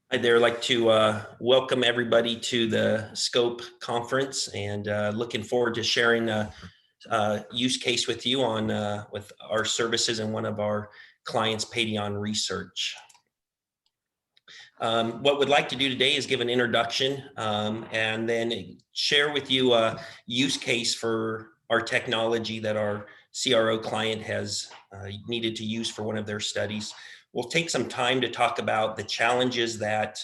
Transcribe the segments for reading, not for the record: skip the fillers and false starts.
I'd there like to welcome everybody to the SCOPE conference and looking forward to sharing a use case with you on with our services and one of our clients, Paidion Research. What we'd like to do today is give an introduction and then share with you a use case for our technology that our CRO client has needed to use for one of their studies. We'll take some time to talk about the challenges that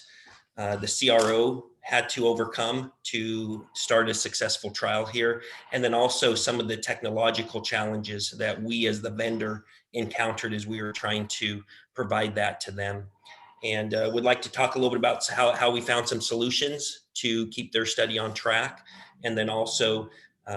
the CRO had to overcome to start a successful trial here, and then also some of the technological challenges that we as the vendor encountered as we were trying to provide that to them. And would like to talk a little bit about how we found some solutions to keep their study on track. And then also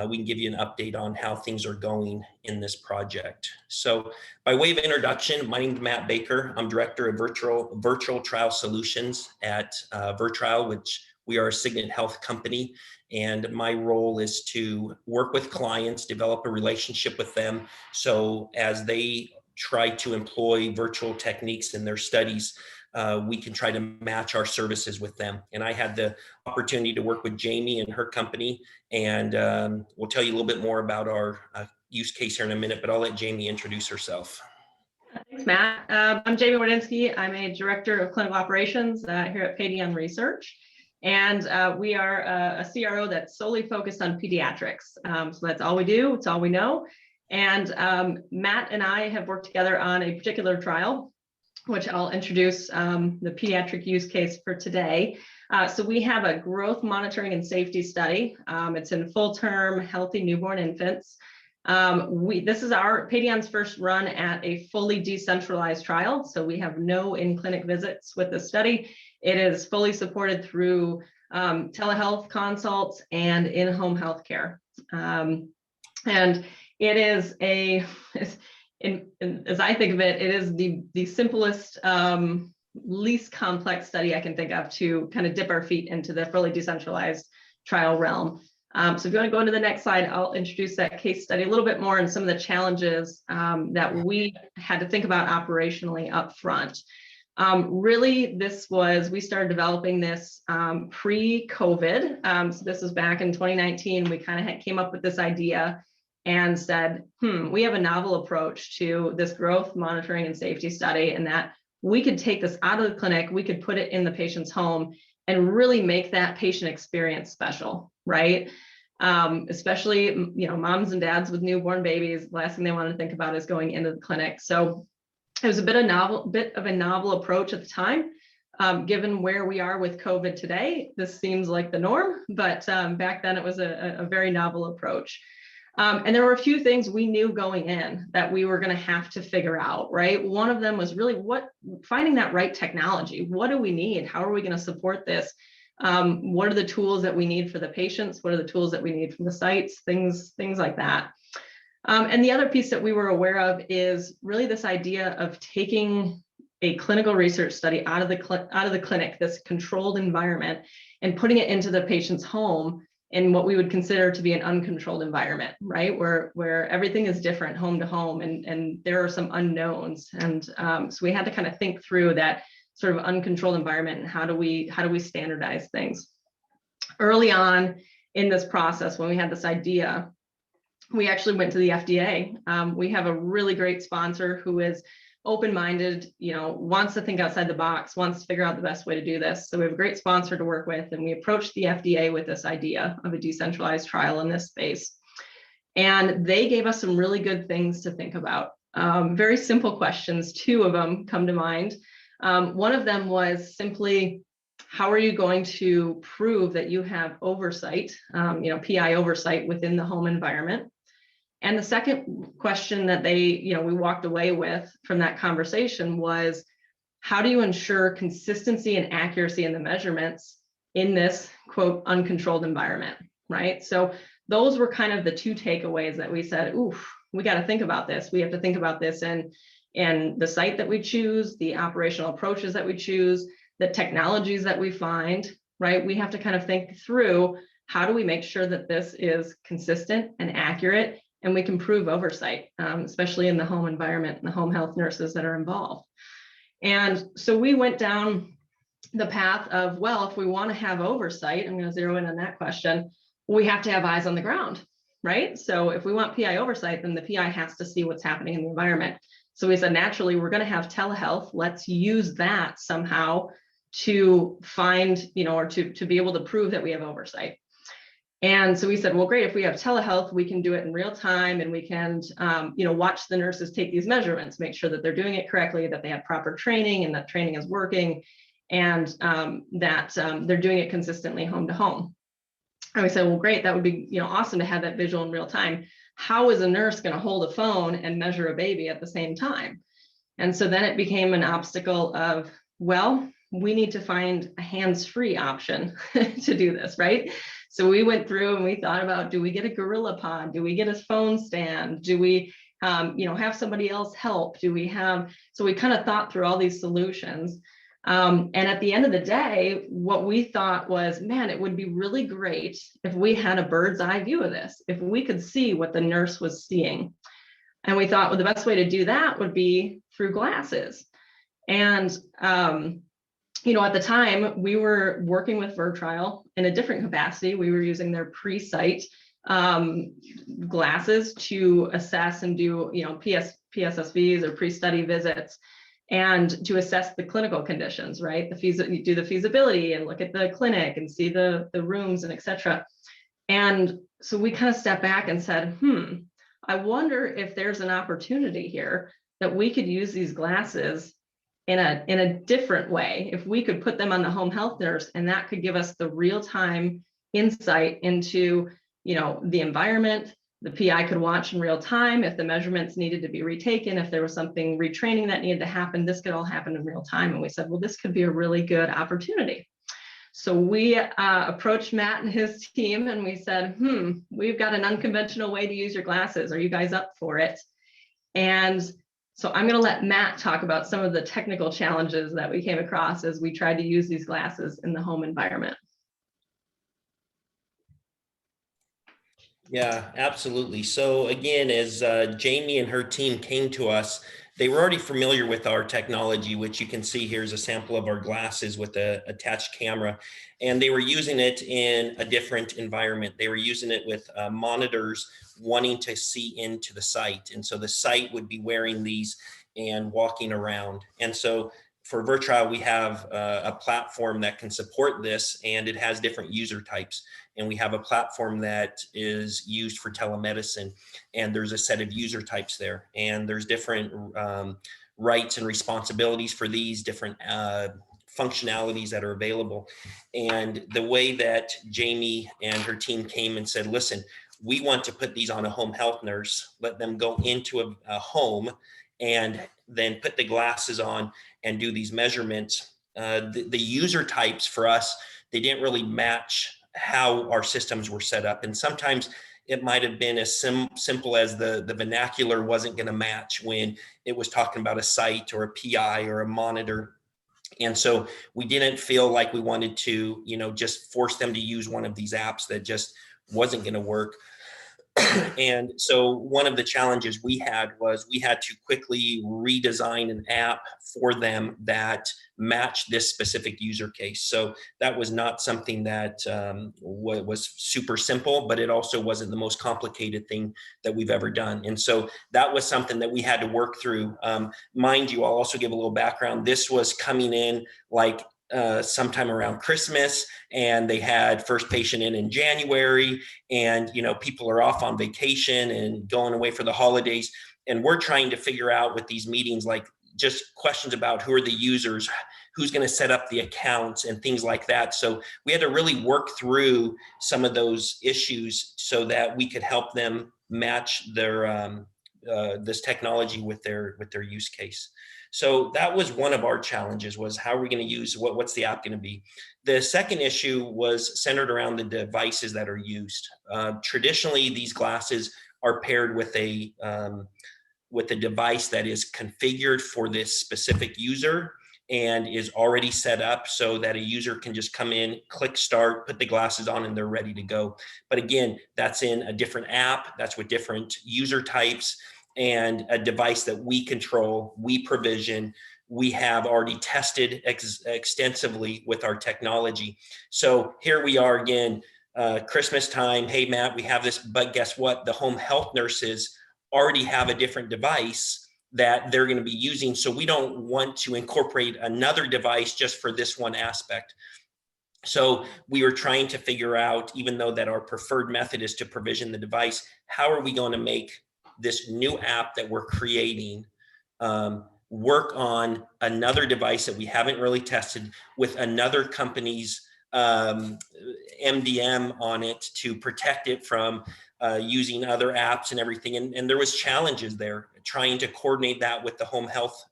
we can give you an update on how things are going in this project. So by way of introduction, my name is Matt Baker. I'm Director of Virtual Trial Solutions at Virtrial, which we are a Signet Health company. And my role is to work with clients, develop a relationship with them. So as they try to employ virtual techniques in their studies, we can try to match our services with them. And I had the opportunity to work with Jamie and her company, and we'll tell you a little bit more about our use case here in a minute, but I'll let Jamie introduce herself. Thanks, Matt. I'm Jamie Wardynski. I'm a Director of Clinical Operations here at Paidion Research. And we are a CRO that's solely focused on pediatrics. So that's all we do, it's all we know. And Matt and I have worked together on a particular trial, which I'll introduce the pediatric use case for today. So we have a growth monitoring and safety study. It's in full-term healthy newborn infants. This is our Paidion's first run at a fully decentralized trial. So we have no in-clinic visits with the study. It is fully supported through telehealth consults and in-home healthcare. And it is as I think of it, it is the simplest, least complex study I can think of to kind of dip our feet into the fully decentralized trial realm. So if you want to go into the next slide, I'll introduce that case study a little bit more and some of the challenges that we had to think about operationally up front. Really, we started developing this pre-COVID. So this was back in 2019. We kind of came up with this idea and said, we have a novel approach to this growth monitoring and safety study, and that we could take this out of the clinic, we could put it in the patient's home and really make that patient experience special, right? Especially, moms and dads with newborn babies, the last thing they want to think about is going into the clinic. So it was a bit of a novel approach at the time. Given where we are with COVID today, this seems like the norm, but back then it was a very novel approach. And there were a few things we knew going in that we were going to have to figure out, right? One of them was really finding that right technology. What do we need? How are we going to support this? What are the tools that we need for the patients? What are the tools that we need from the sites? Things like that. And the other piece that we were aware of is really this idea of taking a clinical research study out of the clinic, this controlled environment, and putting it into the patient's home in what we would consider to be an uncontrolled environment, right? Where everything is different home to home, and there are some unknowns. And so we had to kind of think through that sort of uncontrolled environment and how do we standardize things. Early on in this process, when we had this idea, we actually went to the FDA. We have a really great sponsor who is open-minded, wants to think outside the box, wants to figure out the best way to do this. So we have a great sponsor to work with, and we approached the FDA with this idea of a decentralized trial in this space. And they gave us some really good things to think about. Very simple questions, two of them come to mind. One of them was simply, how are you going to prove that you have oversight, PI oversight within the home environment? And the second question that we walked away with from that conversation was, how do you ensure consistency and accuracy in the measurements in this, quote, uncontrolled environment, right? So those were kind of the two takeaways that we said, oof, we got to think about this. We have to think about this in the site that we choose, the operational approaches that we choose, the technologies that we find, right? We have to kind of think through, how do we make sure that this is consistent and accurate, and we can prove oversight, especially in the home environment and the home health nurses that are involved. And so we went down the path of, well, if we want to have oversight, I'm going to zero in on that question, we have to have eyes on the ground, right? So if we want PI oversight, then the PI has to see what's happening in the environment. So we said, naturally, we're going to have telehealth. Let's use that somehow to find, or to be able to prove that we have oversight. And so we said, well, great, if we have telehealth, we can do it in real time, and we can, watch the nurses take these measurements, make sure that they're doing it correctly, that they have proper training and that training is working, and that they're doing it consistently home to home. And we said, well, great, that would be, awesome to have that visual in real time. How is a nurse going to hold a phone and measure a baby at the same time? And so then it became an obstacle of, well, we need to find a hands-free option to do this, right? So we went through and we thought about, do we get a Gorilla Pod? Do we get a phone stand? Do we, have somebody else help? So we kind of thought through all these solutions. And at the end of the day, what we thought was, man, it would be really great if we had a bird's eye view of this, if we could see what the nurse was seeing. And we thought, well, the best way to do that would be through glasses. And, at the time, we were working with VirTrial in a different capacity. We were using their pre-site glasses to assess and do, PSSVs or pre-study visits, and to assess the clinical conditions, right? You do the feasibility and look at the clinic and see the rooms and et cetera. And so we kind of stepped back and said, I wonder if there's an opportunity here that we could use these glasses in a different way. If we could put them on the home health nurse, and that could give us the real-time insight into, the environment. The PI could watch in real time if the measurements needed to be retaken, if there was something retraining that needed to happen, this could all happen in real time. And we said, well, this could be a really good opportunity. So we approached Matt and his team, and we said, we've got an unconventional way to use your glasses. Are you guys up for it? And so I'm going to let Matt talk about some of the technical challenges that we came across as we tried to use these glasses in the home environment. Yeah, absolutely. So again, as Jamie and her team came to us, they were already familiar with our technology, which you can see here is a sample of our glasses with the attached camera. And they were using it in a different environment. They were using it with monitors wanting to see into the site. And so the site would be wearing these and walking around. And so for VirTrial, we have a platform that can support this, and it has different user types. And we have a platform that is used for telemedicine, and there's a set of user types there. And there's different rights and responsibilities for these different functionalities that are available. And the way that Jamie and her team came and said, listen, we want to put these on a home health nurse, let them go into a home and then put the glasses on and do these measurements. The user types for us, they didn't really match how our systems were set up. And sometimes it might have been as simple as the vernacular wasn't going to match when it was talking about a site or a PI or a monitor. And so we didn't feel like we wanted to, just force them to use one of these apps that just wasn't going to work. And so one of the challenges we had was we had to quickly redesign an app for them that matched this specific user case. So that was not something that was super simple, but it also wasn't the most complicated thing that we've ever done. And so that was something that we had to work through. Mind you, I'll also give a little background. This was coming in like sometime around Christmas, and they had first patient in January, and people are off on vacation and going away for the holidays, and we're trying to figure out with these meetings like just questions about who are the users, who's going to set up the accounts and things like that. So we had to really work through some of those issues so that we could help them match their this technology with their use case. So that was one of our challenges, was how are we going to use, what's the app going to be? The second issue was centered around the devices that are used. Traditionally, these glasses are paired with a device that is configured for this specific user and is already set up so that a user can just come in, click start, put the glasses on, and they're ready to go. But again, that's in a different app, that's with different user types, and a device that we control, we provision, we have already tested extensively with our technology. So here we are again, Christmas time. Hey, Matt, we have this, but guess what? The home health nurses already have a different device that they're going to be using. So we don't want to incorporate another device just for this one aspect. So we were trying to figure out, even though that our preferred method is to provision the device, how are we going to make this new app that we're creating work on another device that we haven't really tested with another company's MDM on it to protect it from using other apps and everything. And there was challenges there trying to coordinate that with the home health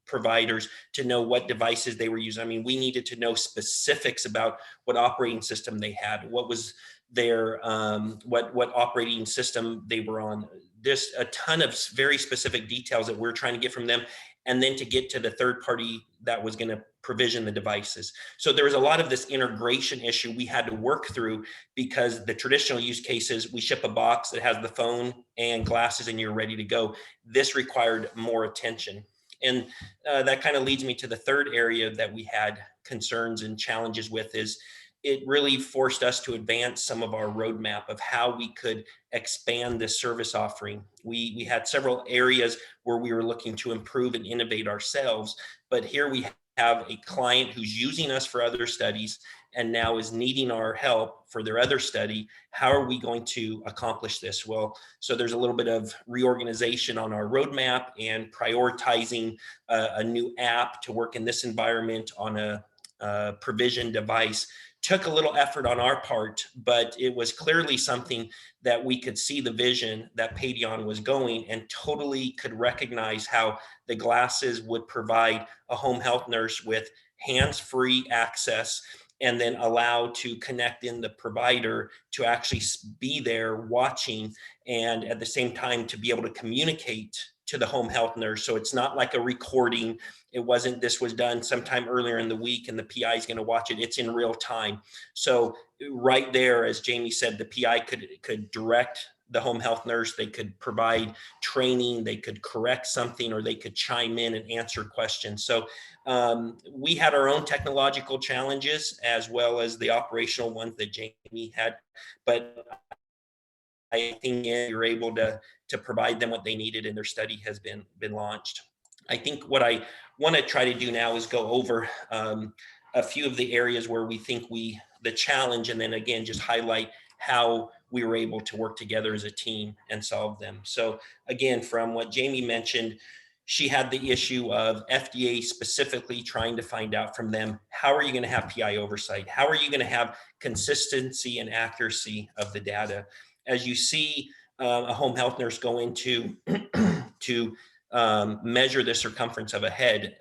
providers to know what devices they were using. I mean, we needed to know specifics about what operating system they had, what was their what operating system they were on. There's a ton of very specific details that we're trying to get from them, and then to get to the third party that was going to provision the devices. So there was a lot of this integration issue we had to work through, because the traditional use cases, we ship a box that has the phone and glasses and you're ready to go. This required more attention. And that kind of leads me to the third area that we had concerns and challenges with, is it really forced us to advance some of our roadmap of how we could expand this service offering. We had several areas where we were looking to improve and innovate ourselves, but here we have a client who's using us for other studies and now is needing our help for their other study. How are we going to accomplish this? Well, so there's a little bit of reorganization on our roadmap and prioritizing a new app to work in this environment on a provision device. Took a little effort on our part, but it was clearly something that we could see the vision that Paidion was going, and totally could recognize how the glasses would provide a home health nurse with hands-free access, and then allow to connect in the provider to actually be there watching, and at the same time to be able to communicate to the home health nurse. So it's not like a recording. It wasn't, this was done sometime earlier in the week and the PI is going to watch it. It's in real time. So right there, as Jamie said, the PI could direct the home health nurse. They could provide training, they could correct something, or they could chime in and answer questions. So we had our own technological challenges as well as the operational ones that Jamie had, but I think you're able to provide them what they needed, and their study has been launched. I think what I want to try to do now is go over a few of the areas where we think the challenge, and then again, just highlight how we were able to work together as a team and solve them. So again, from what Jamie mentioned, she had the issue of FDA specifically trying to find out from them, how are you going to have PI oversight? How are you going to have consistency and accuracy of the data? As you see a home health nurse go into to measure the circumference of a head,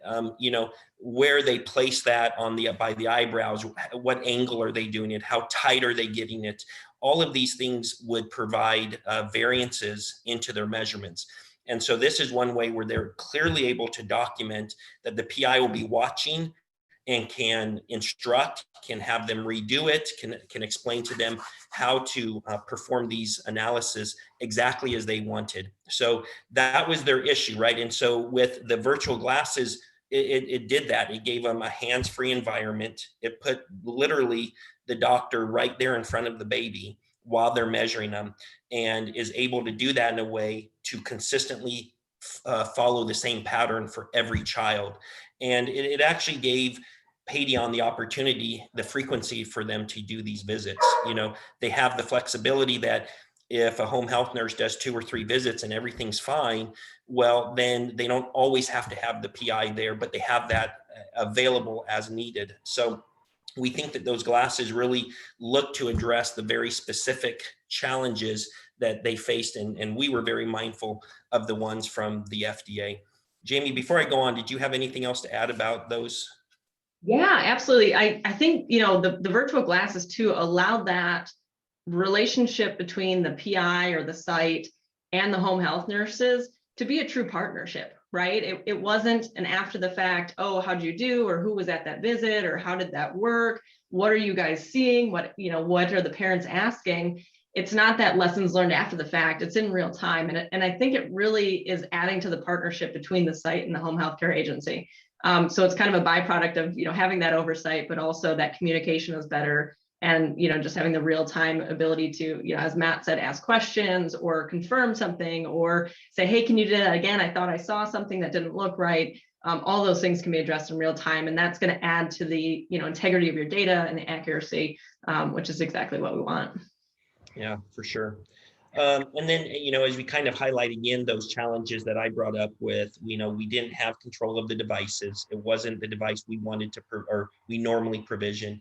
where they place that on by the eyebrows, what angle are they doing it? How tight are they getting it? All of these things would provide variances into their measurements. And so this is one way where they're clearly able to document that the PI will be watching and can instruct, can have them redo it, can explain to them how to perform these analyses exactly as they wanted. So that was their issue, right? And so with the virtual glasses, it did that. It gave them a hands-free environment. It put literally the doctor right there in front of the baby while they're measuring them, and is able to do that in a way to consistently follow the same pattern for every child. And it actually gave Paidion the opportunity, the frequency for them to do these visits. They have the flexibility that if a home health nurse does 2 or 3 visits and everything's fine, well, then they don't always have to have the PI there, but they have that available as needed. So we think that those glasses really look to address the very specific challenges that they faced, and we were very mindful of the ones from the FDA. Jamie, before I go on, did you have anything else to add about those? Yeah, absolutely. I think, the virtual glasses too allowed that relationship between the PI or the site and the home health nurses to be a true partnership, right? It wasn't an after the fact, oh, how'd you do? Or who was at that visit? Or how did that work? What are you guys seeing? What are the parents asking? It's not that lessons learned after the fact, it's in real time. And I think it really is adding to the partnership between the site and the home healthcare agency. So it's kind of a byproduct of, having that oversight, but also that communication is better. And, just having the real-time ability to, as Matt said, ask questions or confirm something or say, hey, can you do that again? I thought I saw something that didn't look right. All those things can be addressed in real time. And that's going to add to the, integrity of your data and the accuracy, which is exactly what we want. Yeah, for sure. And then, as we kind of highlight again, those challenges that I brought up with, we didn't have control of the devices. It wasn't the device we wanted to, or we normally provision.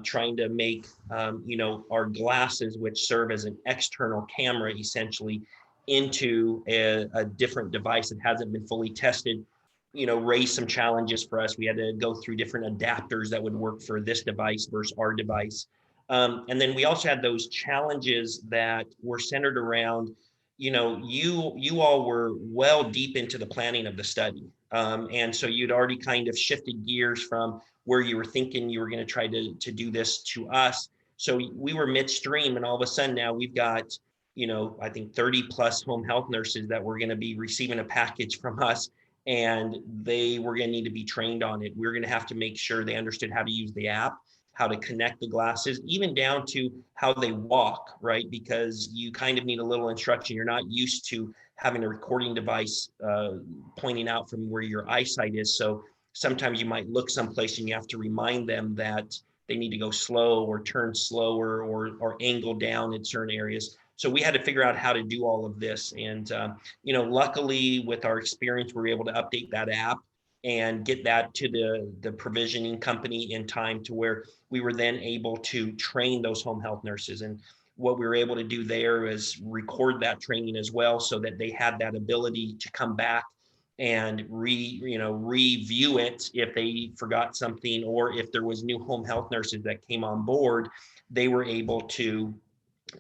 Trying to make, our glasses, which serve as an external camera, essentially, into a different device that hasn't been fully tested, raised some challenges for us. We had to go through different adapters that would work for this device versus our device. And then we also had those challenges that were centered around, you all were well deep into the planning of the study. And so you'd already kind of shifted gears from where you were thinking you were going to try to do this to us. So we were midstream, and all of a sudden now we've got, I think 30 plus home health nurses that were going to be receiving a package from us, and they were going to need to be trained on it. We're going to have to make sure they understood how to use the app, how to connect the glasses, even down to how they walk, right? Because you kind of need a little instruction. You're not used to having a recording device pointing out from where your eyesight is. So sometimes you might look someplace and you have to remind them that they need to go slow or turn slower or angle down in certain areas. So we had to figure out how to do all of this. And, luckily with our experience, we were able to update that app and get that to the provisioning company in time to where we were then able to train those home health nurses. And what we were able to do there is record that training as well, so that they had that ability to come back and review it if they forgot something, or if there was new home health nurses that came on board, they were able to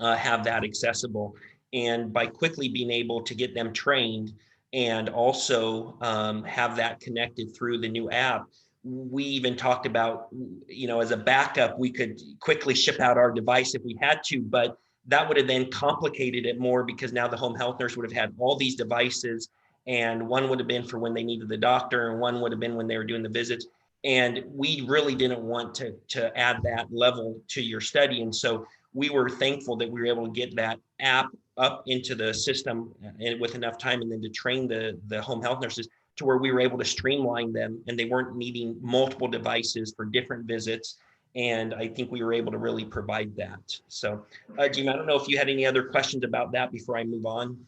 have that accessible. And by quickly being able to get them trained and also have that connected through the new app, we even talked about, as a backup, we could quickly ship out our device if we had to, but that would have then complicated it more, because now the home health nurse would have had all these devices, and one would have been for when they needed the doctor, and one would have been when they were doing the visits. And we really didn't want to add that level to your study. And so we were thankful that we were able to get that app up into the system and with enough time, and then to train the home health nurses to where we were able to streamline them, and they weren't needing multiple devices for different visits. And I think we were able to really provide that. So, Jim, I don't know if you had any other questions about that before I move on.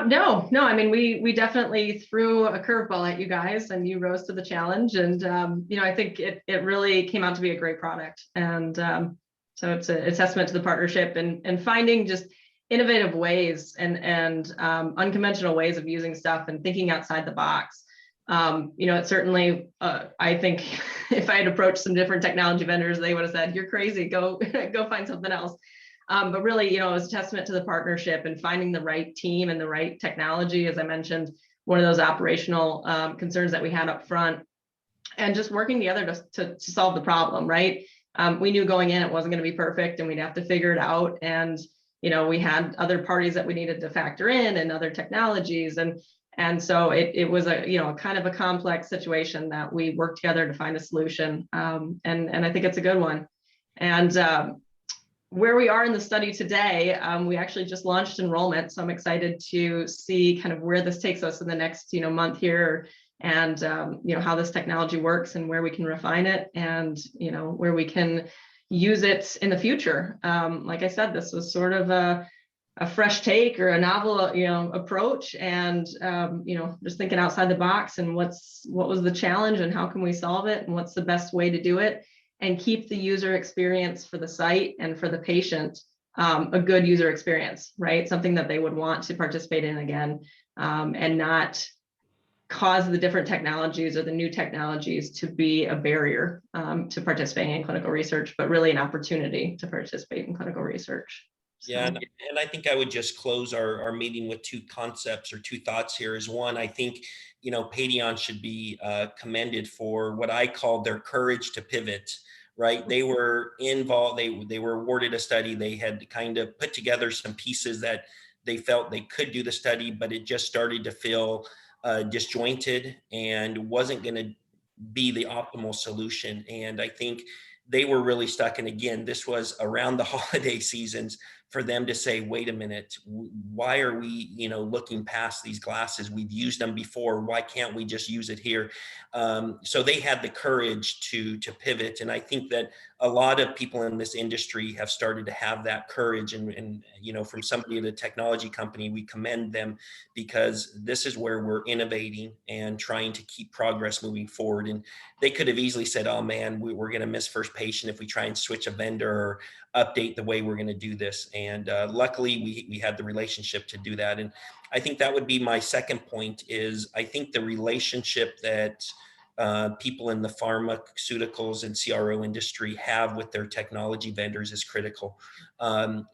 No. I mean, we definitely threw a curveball at you guys, and you rose to the challenge. And I think it really came out to be a great product. And so it's a testament to the partnership and finding just innovative ways and unconventional ways of using stuff and thinking outside the box. It certainly, I think if I had approached some different technology vendors, they would have said, "You're crazy, go find something else." But really, it was a testament to the partnership and finding the right team and the right technology. As I mentioned, one of those operational concerns that we had up front, and just working together to solve the problem, right? We knew going in it wasn't going to be perfect, and we'd have to figure it out. And we had other parties that we needed to factor in, and other technologies, and so it was a kind of a complex situation that we worked together to find a solution. And I think it's a good one. And where we are in the study today, we actually just launched enrollment, so I'm excited to see kind of where this takes us in the next month here, and how this technology works, and where we can refine it, and where we can use it in the future. Like I said, this was sort of a fresh take or a novel approach, and just thinking outside the box, and what was the challenge, and how can we solve it, and what's the best way to do it, and keep the user experience for the site and for the patient a good user experience, right? Something that they would want to participate in again, and not cause the different technologies or the new technologies to be a barrier to participating in clinical research, but really an opportunity to participate in clinical research. So. Yeah, and I think I would just close our meeting with two concepts or two thoughts here. Is one, I think, Paidion should be commended for what I call their courage to pivot, right? They were involved, they were awarded a study, they had kind of put together some pieces that they felt they could do the study, but it just started to feel disjointed and wasn't going to be the optimal solution. And I think they were really stuck. And again, this was around the holiday seasons for them to say, wait a minute, why are we, looking past these glasses? We've used them before. Why can't we just use it here? So they had the courage to pivot. And I think that a lot of people in this industry have started to have that courage. And from somebody at a technology company, we commend them, because this is where we're innovating and trying to keep progress moving forward. And they could have easily said, oh man, we're going to miss first patient if we try and switch a vendor or update the way we're going to do this. And luckily we had the relationship to do that. And I think that would be my second point, is I think the relationship that people in the pharmaceuticals and CRO industry have with their technology vendors is critical.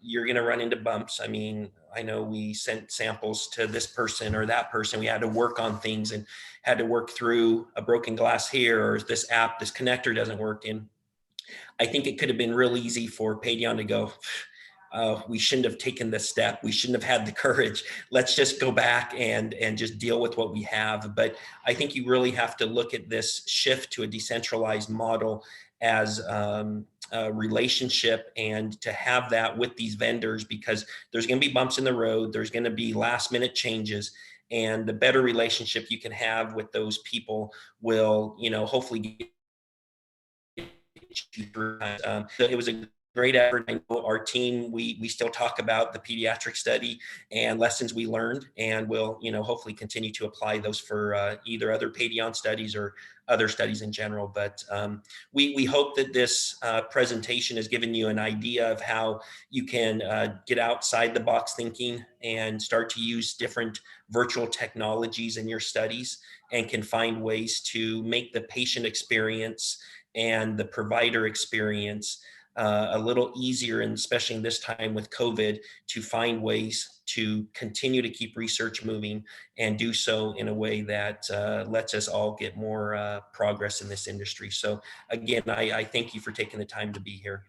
You're going to run into bumps. I mean, I know we sent samples to this person or that person. We had to work on things and had to work through a broken glass here, or this app, this connector doesn't work. And I think it could have been real easy for Paidion to go, we shouldn't have taken this step. We shouldn't have had the courage. Let's just go back and just deal with what we have. But I think you really have to look at this shift to a decentralized model as a relationship, and to have that with these vendors, because there's going to be bumps in the road. There's going to be last minute changes. And the better relationship you can have with those people will, hopefully get you through. It was a great effort. I know our team, we still talk about the pediatric study and lessons we learned, and we'll, hopefully continue to apply those for either other Paidion studies or other studies in general. But we hope that this presentation has given you an idea of how you can get outside the box thinking and start to use different virtual technologies in your studies, and can find ways to make the patient experience and the provider experience a little easier, and especially in this time with COVID, to find ways to continue to keep research moving, and do so in a way that lets us all get more progress in this industry. So again, I thank you for taking the time to be here.